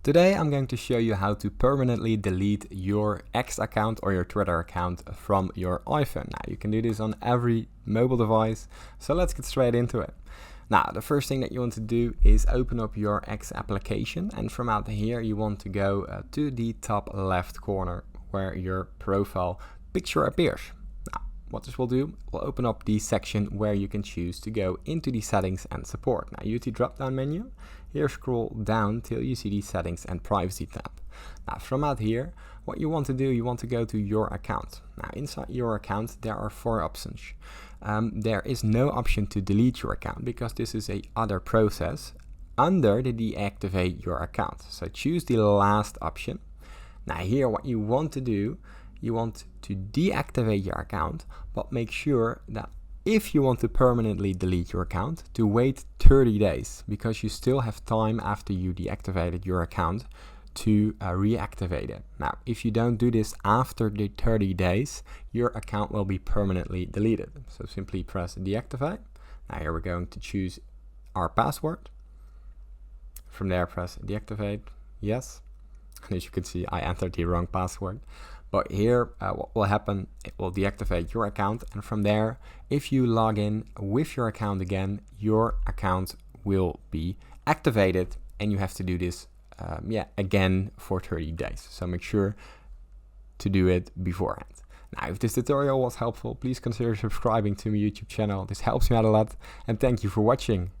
Today I'm going to show you how to permanently delete your X account or your Twitter account from your iPhone. Now you can do this on every mobile device, so let's get straight into it. Now the first thing that you want to do is open up your X application, and from out here you want to go to the top left corner where your profile picture appears. Now what this will do, will open up the section where you can choose to go into the settings and support. Now use the drop down menu. Here scroll down till you see the settings and privacy tab. Now from out here, what you want to do, you want to go to your account. Now inside your account there are 4 options. There is no option to delete your account because this is a other process under the deactivate your account. So choose the last option. Now here what you want to do, you want to deactivate your account, but make sure that if you want to permanently delete your account, to wait 30 days, because you still have time after you deactivated your account to reactivate it. Now, if you don't do this after the 30 days, your account will be permanently deleted. So simply press deactivate. Now here we're going to choose our password. From there, press deactivate, yes. And as you can see, I entered the wrong password. But here, what will happen, it will deactivate your account, and from there, if you log in with your account again, your account will be activated, and you have to do this again for 30 days. So make sure to do it beforehand. Now, if this tutorial was helpful, please consider subscribing to my YouTube channel. This helps me out a lot, and thank you for watching.